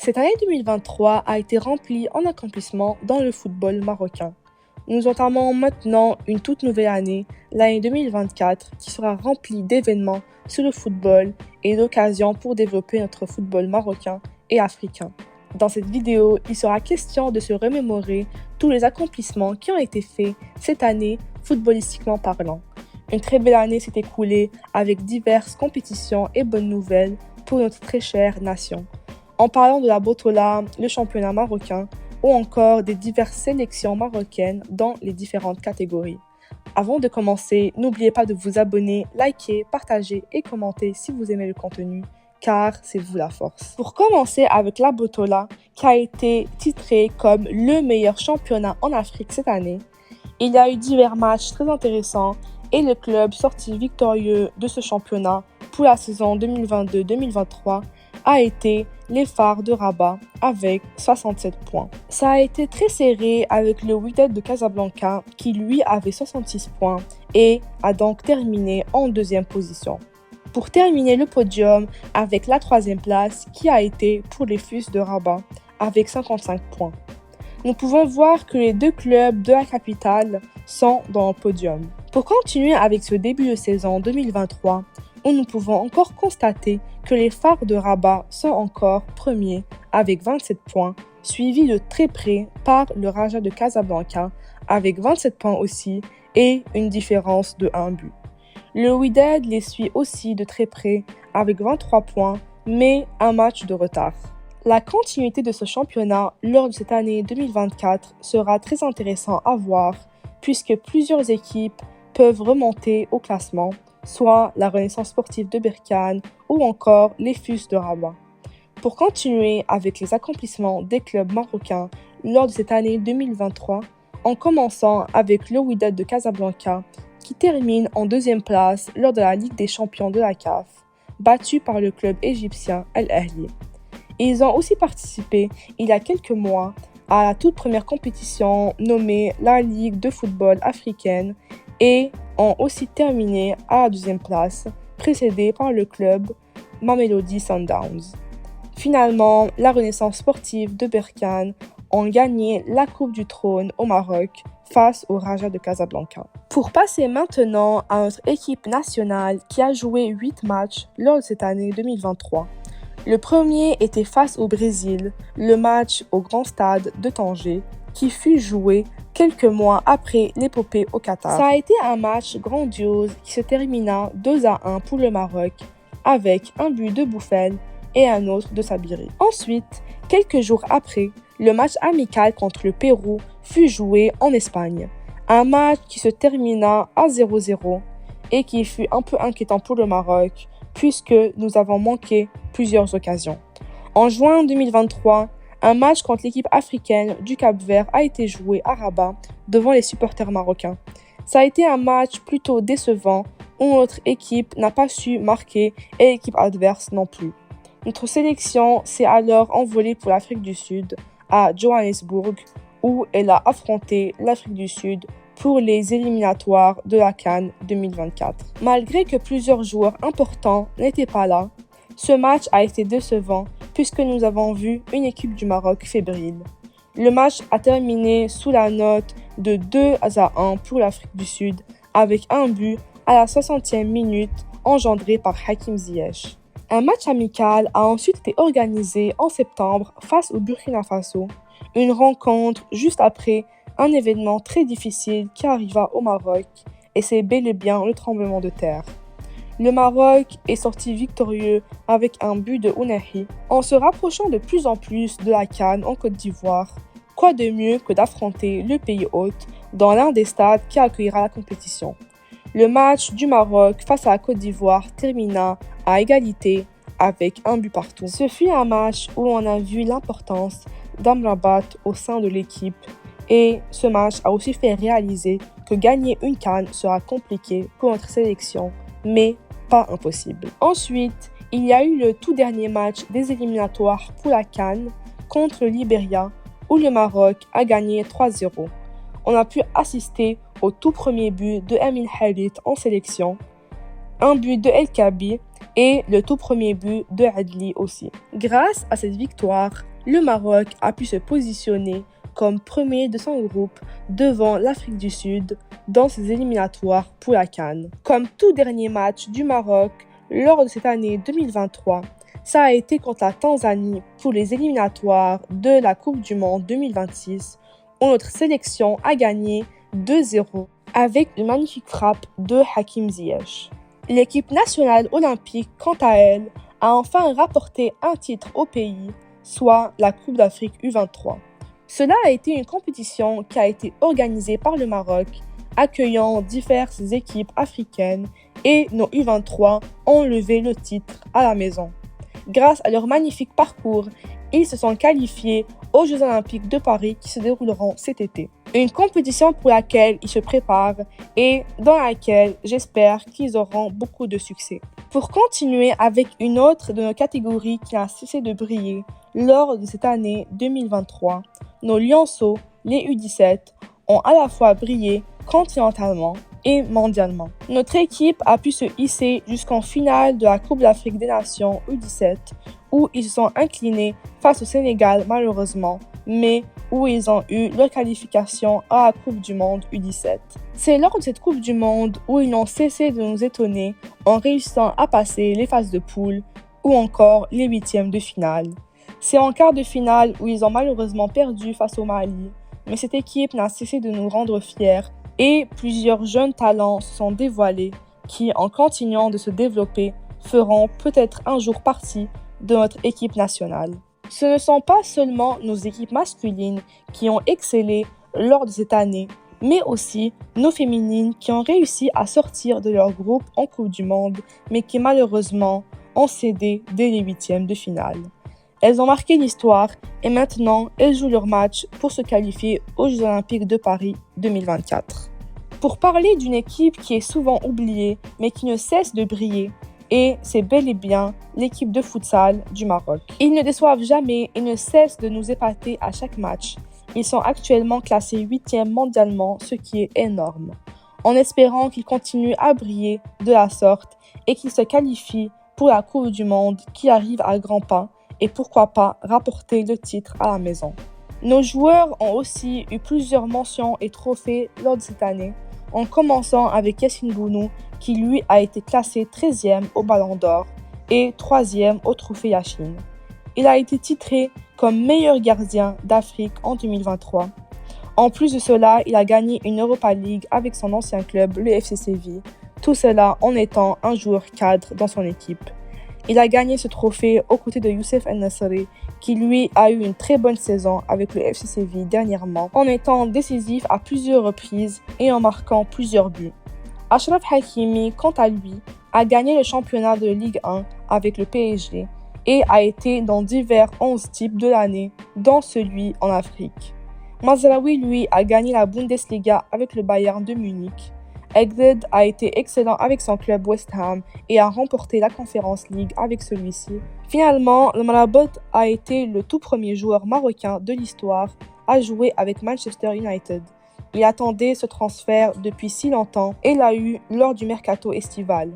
Cette année 2023 a été remplie en accomplissements dans le football marocain. Nous entamons maintenant une toute nouvelle année, l'année 2024, qui sera remplie d'événements sur le football et d'occasions pour développer notre football marocain et africain. Dans cette vidéo, il sera question de se remémorer tous les accomplissements qui ont été faits cette année, footballistiquement parlant. Une très belle année s'est écoulée avec diverses compétitions et bonnes nouvelles pour notre très chère nation. En parlant de la Botola, le championnat marocain, ou encore des diverses sélections marocaines dans les différentes catégories. Avant de commencer, n'oubliez pas de vous abonner, liker, partager et commenter si vous aimez le contenu, car c'est vous la force. Pour commencer avec la Botola, qui a été titrée comme le meilleur championnat en Afrique cette année, il y a eu divers matchs très intéressants et le club sorti victorieux de ce championnat pour la saison 2022-2023 a été les Phares de Rabat avec 67 points. Ça a été très serré avec le Wydad de Casablanca qui lui avait 66 points et a donc terminé en deuxième position. Pour terminer le podium avec la troisième place qui a été pour les Fus de Rabat avec 55 points. Nous pouvons voir que les deux clubs de la capitale sont dans le podium. Pour continuer avec ce début de saison 2023, où nous pouvons encore constater que les Phares de Rabat sont encore premiers avec 27 points, suivis de très près par le Raja de Casablanca avec 27 points aussi et une différence de 1 but. Le Wydad les suit aussi de très près avec 23 points, mais un match de retard. La continuité de ce championnat lors de cette année 2024 sera très intéressant à voir puisque plusieurs équipes peuvent remonter au classement, soit la Renaissance sportive de Berkane ou encore les Fus de Rabat. Pour continuer avec les accomplissements des clubs marocains lors de cette année 2023, en commençant avec le Wydad de Casablanca qui termine en deuxième place lors de la Ligue des champions de la CAF, battu par le club égyptien Al Ahly. Ils ont aussi participé il y a quelques mois à la toute première compétition nommée la Ligue de football africaine et ont aussi terminé à la deuxième place, précédé par le club Mamelodi Sundowns. Finalement, la Renaissance sportive de Berkane ont gagné la Coupe du Trône au Maroc face au Raja de Casablanca. Pour passer maintenant à notre équipe nationale qui a joué 8 matchs lors de cette année 2023. Le premier était face au Brésil, le match au Grand Stade de Tanger, qui fut joué quelques mois après l'épopée au Qatar. Ça a été un match grandiose qui se termina 2-1 pour le Maroc, avec un but de Bouffel et un autre de Sabiri. Ensuite, quelques jours après, le match amical contre le Pérou fut joué en Espagne. Un match qui se termina à 0-0 et qui fut un peu inquiétant pour le Maroc, puisque nous avons manqué plusieurs occasions. En juin 2023, un match contre l'équipe africaine du Cap-Vert a été joué à Rabat devant les supporters marocains. Ça a été un match plutôt décevant où notre équipe n'a pas su marquer et l'équipe adverse non plus. Notre sélection s'est alors envolée pour l'Afrique du Sud à Johannesburg où elle a affronté l'Afrique du Sud pour les éliminatoires de la CAN 2024. Malgré que plusieurs joueurs importants n'étaient pas là, ce match a été décevant puisque nous avons vu une équipe du Maroc fébrile. Le match a terminé sous la note de 2-1 pour l'Afrique du Sud avec un but à la 60e minute engendré par Hakim Ziyech. Un match amical a ensuite été organisé en septembre face au Burkina Faso, une rencontre juste après un événement très difficile qui arriva au Maroc et c'est bel et bien le tremblement de terre. Le Maroc est sorti victorieux avec un but de Ounahi. En se rapprochant de plus en plus de la CAN en Côte d'Ivoire, quoi de mieux que d'affronter le pays hôte dans l'un des stades qui accueillera la compétition. Le match du Maroc face à la Côte d'Ivoire termina à égalité avec un but partout. Ce fut un match où on a vu l'importance d'Amrabat au sein de l'équipe et ce match a aussi fait réaliser que gagner une CAN sera compliqué pour notre sélection, mais pas impossible. Ensuite, il y a eu le tout dernier match des éliminatoires pour la CAN contre le Libéria où le Maroc a gagné 3-0. On a pu assister au tout premier but de Amin Harit en sélection, un but de El Kabi et le tout premier but de Adli aussi. Grâce à cette victoire, le Maroc a pu se positionner comme premier de son groupe devant l'Afrique du Sud dans ses éliminatoires pour la CAN. Comme tout dernier match du Maroc lors de cette année 2023, ça a été contre la Tanzanie pour les éliminatoires de la Coupe du Monde 2026 où notre sélection a gagné 2-0 avec une magnifique frappe de Hakim Ziyech. L'équipe nationale olympique, quant à elle, a enfin rapporté un titre au pays, soit la Coupe d'Afrique U23. Cela a été une compétition qui a été organisée par le Maroc, accueillant diverses équipes africaines et nos U23 ont levé le titre à la maison. Grâce à leur magnifique parcours, ils se sont qualifiés aux Jeux Olympiques de Paris qui se dérouleront cet été. Une compétition pour laquelle ils se préparent et dans laquelle j'espère qu'ils auront beaucoup de succès. Pour continuer avec une autre de nos catégories qui n'a cessé de briller lors de cette année 2023, nos lionceaux, les U17, ont à la fois brillé continentalement et mondialement. Notre équipe a pu se hisser jusqu'en finale de la Coupe d'Afrique des Nations U17 où ils se sont inclinés face au Sénégal malheureusement, mais où ils ont eu leur qualification à la Coupe du Monde U17. C'est lors de cette Coupe du Monde où ils n'ont cessé de nous étonner en réussissant à passer les phases de poule ou encore les huitièmes de finale. C'est en quart de finale où ils ont malheureusement perdu face au Mali, mais cette équipe n'a cessé de nous rendre fiers et plusieurs jeunes talents se sont dévoilés qui, en continuant de se développer, feront peut-être un jour partie de notre équipe nationale. Ce ne sont pas seulement nos équipes masculines qui ont excellé lors de cette année, mais aussi nos féminines qui ont réussi à sortir de leur groupe en Coupe du Monde, mais qui malheureusement ont cédé dès les huitièmes de finale. Elles ont marqué l'histoire et maintenant elles jouent leur match pour se qualifier aux Jeux Olympiques de Paris 2024. Pour parler d'une équipe qui est souvent oubliée mais qui ne cesse de briller, et c'est bel et bien l'équipe de futsal du Maroc. Ils ne déçoivent jamais et ne cessent de nous épater à chaque match. Ils sont actuellement classés 8e mondialement, ce qui est énorme. En espérant qu'ils continuent à briller de la sorte et qu'ils se qualifient pour la Coupe du Monde qui arrive à grands pas et pourquoi pas rapporter le titre à la maison. Nos joueurs ont aussi eu plusieurs mentions et trophées lors de cette année, en commençant avec Yassine Bounou qui lui a été classé 13e au Ballon d'Or et 3e au Trophée Yachine. Il a été titré comme meilleur gardien d'Afrique en 2023. En plus de cela, il a gagné une Europa League avec son ancien club, le FC Séville, tout cela en étant un joueur cadre dans son équipe. Il a gagné ce trophée aux côtés de Youssef El-Nassri, qui lui a eu une très bonne saison avec le FC Séville dernièrement, en étant décisif à plusieurs reprises et en marquant plusieurs buts. Achraf Hakimi, quant à lui, a gagné le championnat de Ligue 1 avec le PSG et a été dans divers 11 types de l'année, dont celui en Afrique. Mazraoui, lui, a gagné la Bundesliga avec le Bayern de Munich. Egged a été excellent avec son club West Ham et a remporté la Conference League avec celui-ci. Finalement, le Mrabat a été le tout premier joueur marocain de l'histoire à jouer avec Manchester United. Il attendait ce transfert depuis si longtemps et l'a eu lors du mercato estival.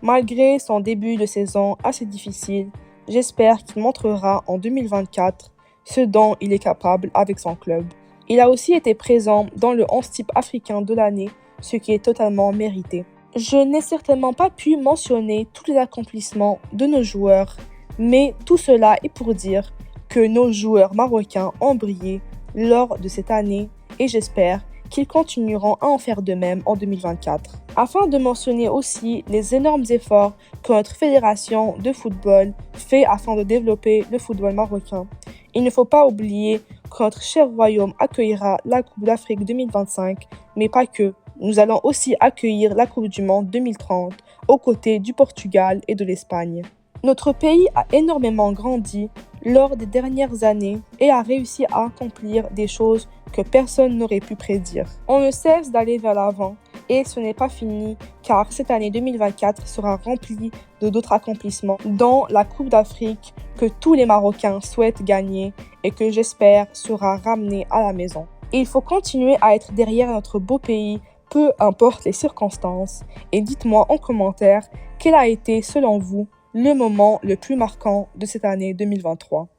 Malgré son début de saison assez difficile, j'espère qu'il montrera en 2024 ce dont il est capable avec son club. Il a aussi été présent dans le 11 type africain de l'année, ce qui est totalement mérité. Je n'ai certainement pas pu mentionner tous les accomplissements de nos joueurs, mais tout cela est pour dire que nos joueurs marocains ont brillé lors de cette année et j'espère qu'ils continueront à en faire de même en 2024. Afin de mentionner aussi les énormes efforts que notre fédération de football fait afin de développer le football marocain, il ne faut pas oublier que notre cher royaume accueillera la Coupe d'Afrique 2025, mais pas que. Nous allons aussi accueillir la Coupe du Monde 2030 aux côtés du Portugal et de l'Espagne. Notre pays a énormément grandi lors des dernières années et a réussi à accomplir des choses que personne n'aurait pu prédire. On ne cesse d'aller vers l'avant et ce n'est pas fini car cette année 2024 sera remplie de d'autres accomplissements, dont la Coupe d'Afrique que tous les Marocains souhaitent gagner et que j'espère sera ramenée à la maison. Et il faut continuer à être derrière notre beau pays, peu importe les circonstances, et dites-moi en commentaire quel a été selon vous le moment le plus marquant de cette année 2023.